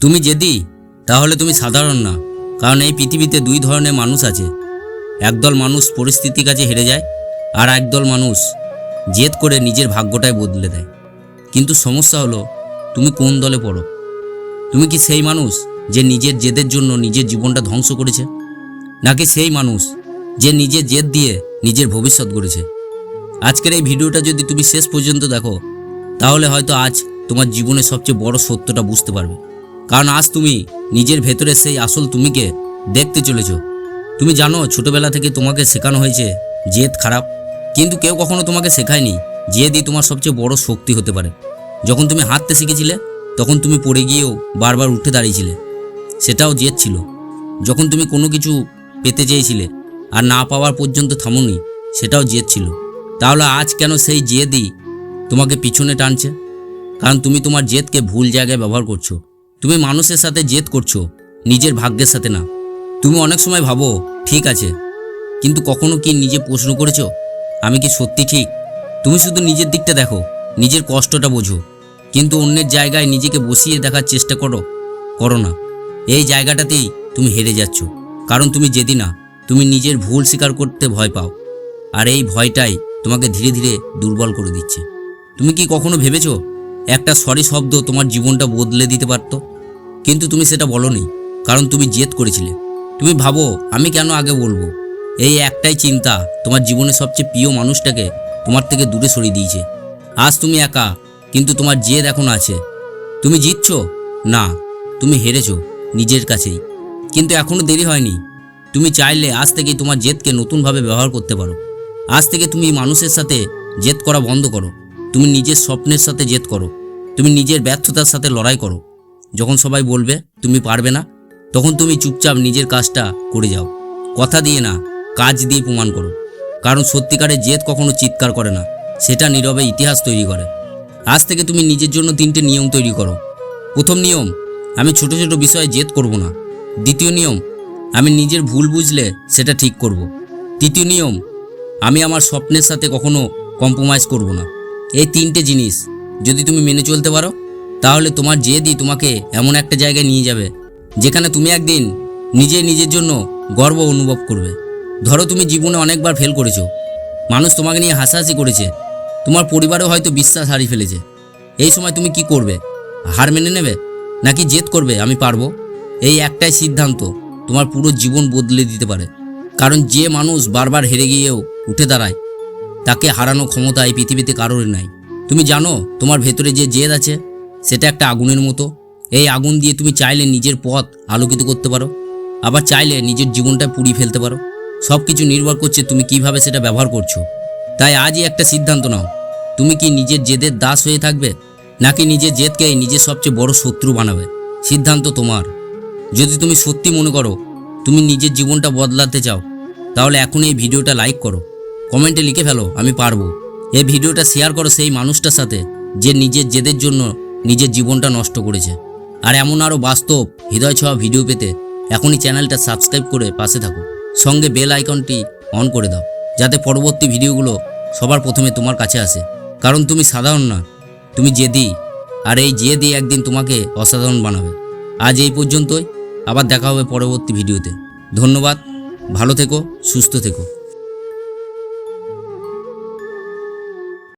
তুমি জেদি তাহলে তুমি সাধারণ না। কারণ এই পৃথিবীতে দুই ধরনের মানুষ আছে। একদল মানুষ পরিস্থিতির কাছে হেরে যায়, আর একদল মানুষ জেদ করে নিজের ভাগ্যটাই বদলে দেয়। কিন্তু সমস্যা হলো তুমি কোন দলে পড়ো। তুমি কি সেই মানুষ যে নিজের জেদের জন্য নিজের জীবনটা ধ্বংস করেছে, নাকি সেই মানুষ যে নিজের জেদ দিয়ে নিজের ভবিষ্যৎ গড়েছে? আজকের এই ভিডিওটা যদি তুমি শেষ পর্যন্ত দেখো, তাহলে হয়তো আজ তোমার জীবনের সবচেয়ে বড় সত্যটা বুঝতে পারবে। কারণ আজ তুমি নিজের ভেতরে সেই আসল তুমিকে দেখতে চলেছ। তুমি জানো ছোটবেলা থেকে তোমাকে শেখানো হয়েছে জেদ খারাপ, কিন্তু কেউ কখনো তোমাকে শেখায়নি জেদই তোমার সবচেয়ে বড় শক্তি হতে পারে। যখন তুমি হাঁটতে শিখেছিলে তখন তুমি পড়ে গিয়েও বারবার উঠে দাঁড়িয়েছিলে, সেটাও জেদ ছিল। যখন তুমি কোনো কিছু পেতে চেয়েছিলে আর না পাওয়ার পর্যন্ত থামোনি, সেটাও জেদ ছিল। তাহলে আজ কেন সেই জেদই তোমাকে পিছনে টানছে? কারণ তুমি তোমার জেদকে ভুল জায়গায় ব্যবহার করছো। তুমি মানুষের সাথে জেদ করছো, নিজের ভাগ্যের সাথে না। তুমি অনেক সময় ভাবো ঠিক আছে, কিন্তু কখনো কি নিজে প্রশ্ন করেছো আমি কি সত্যি ঠিক? তুমি শুধু নিজের দিকটা দেখো, নিজের কষ্টটা বোঝো, কিন্তু অন্যের জায়গায় নিজেকে বসিয়ে দেখার চেষ্টা করো না। এই জায়গাটাতেই তুমি হেরে যাচ্ছ। কারণ তুমি জেদি না, তুমি নিজের ভুল স্বীকার করতে ভয় পাও, আর এই ভয়টাই তোমাকে ধীরে ধীরে দুর্বল করে দিচ্ছে। তুমি কি কখনো ভেবেছো একটা সরি শব্দ তোমার জীবনটা বদলে দিতে পারতো? কিন্তু তুমি সেটা বলোনি, কারণ তুমি জেদ করেছিলে। তুমি ভাবো আমি কেন আগে বলবো। এই একটাই চিন্তা তোমার জীবনের সবচেয়ে প্রিয় মানুষটাকে তোমার থেকে দূরে সরিয়ে দিয়েছে। আজ তুমি একা, কিন্তু তোমার জেদ এখন আছে। তুমি জিতছো না, তুমি হেরেছো নিজের কাছেই। কিন্তু এখনো দেরি হয়নি। তুমি চাইলে আজ থেকেই তোমার জেদকে নতুনভাবে ব্যবহার করতে পারো। আজ থেকে তুমি মানুষের সাথে জেদ করা বন্ধ করো। তুমি নিজের স্বপ্নের সাথে জেদ করো। তুমি নিজের ব্যর্থতার সাথে লড়াই করো। যখন সবাই বলবে তুমি পারবে না, তখন তুমি চুপচাপ নিজের কাজটা করে যাও। কথা দিয়ে না, কাজ দিয়ে প্রমাণ করো। কারণ সত্যিকারের জেদ কখনো চিৎকার করে না, সেটা নীরবে ইতিহাস তৈরি করে। আজ থেকে তুমি নিজের জন্য 3টে নিয়ম তৈরি করো। প্রথম নিয়ম, আমি ছোট ছোট বিষয়ে জেদ করব না। দ্বিতীয় নিয়ম, আমি নিজের ভুল বুঝলে সেটা ঠিক করব। তৃতীয় নিয়ম, আমি আমার স্বপ্নের সাথে কখনো কম্প্রোমাইজ করব না। এই 3টে জিনিস যদি তুমি মেনে চলতে পারো, তাহলে তোমার জেদই তোমাকে এমন একটা জায়গায় নিয়ে যাবে যেখানে তুমি একদিন নিজের জন্য গর্ব অনুভব করবে। ধরো তুমি জীবনে অনেকবার ফেল করেছো, মানুষ তোমাকে নিয়ে হাসাহাসি করেছে, তোমার পরিবারও হয়তো বিশ্বাস হারিয়ে ফেলেছে। এই সময় তুমি কি করবে? হার মেনে নেবে, নাকি জেদ করবে আমি পারবো? এই একটাই সিদ্ধান্ত তোমার পুরো জীবন বদলে দিতে পারে। কারণ যে মানুষ বারবার হেরে গিয়েও উঠে দাঁড়ায়, তাকে হারানো ক্ষমতা এই পৃথিবীতে কারোর নাই। তুমি জানো তোমার ভেতরে যে জেদ আছে সেটা একটা আগুনের মতো। এই আগুন দিয়ে তুমি চাইলে নিজের পথ আলোকিত করতে পারো, আবার চাইলে নিজের জীবনটা পুড়িয়ে ফেলতে পারো। সব কিছু নির্ভর করছে তুমি কিভাবে সেটা ব্যবহার করছো। তাই আজই একটা সিদ্ধান্ত নাও, তুমি কি নিজের জেদের দাস হয়ে থাকবে, নাকি নিজের জেদকেই নিজের সবচেয়ে বড় শত্রু বানাবে? সিদ্ধান্ত তোমার। যদি তুমি সত্যি মনে করো তুমি নিজের জীবনটা বদলাতে চাও, তাহলে এখন এই ভিডিওটা লাইক করো, কমেন্টে লিখে ফেলো আমি পারবো। এই ভিডিওটা শেয়ার করো সেই মানুষটার সাথে যে নিজের জেদের জন্য নিজের জীবনটা নষ্ট করেছে। আর এমন আরও বাস্তব হৃদয় ছোঁয়া ভিডিও পেতে এখনই চ্যানেলটা সাবস্ক্রাইব করে পাশে থাকো। সঙ্গে বেল আইকনটি অন করে দাও, যাতে পরবর্তী ভিডিওগুলো সবার প্রথমে তোমার কাছে আসে। কারণ তুমি সাধারণ না, তুমি জেদি, আর এই জেদই একদিন তোমাকে অসাধারণ বানাবে। আজ এই পর্যন্তই, আবার দেখা হবে পরবর্তী ভিডিওতে। ধন্যবাদ, ভালো থেকো, সুস্থ থেকো।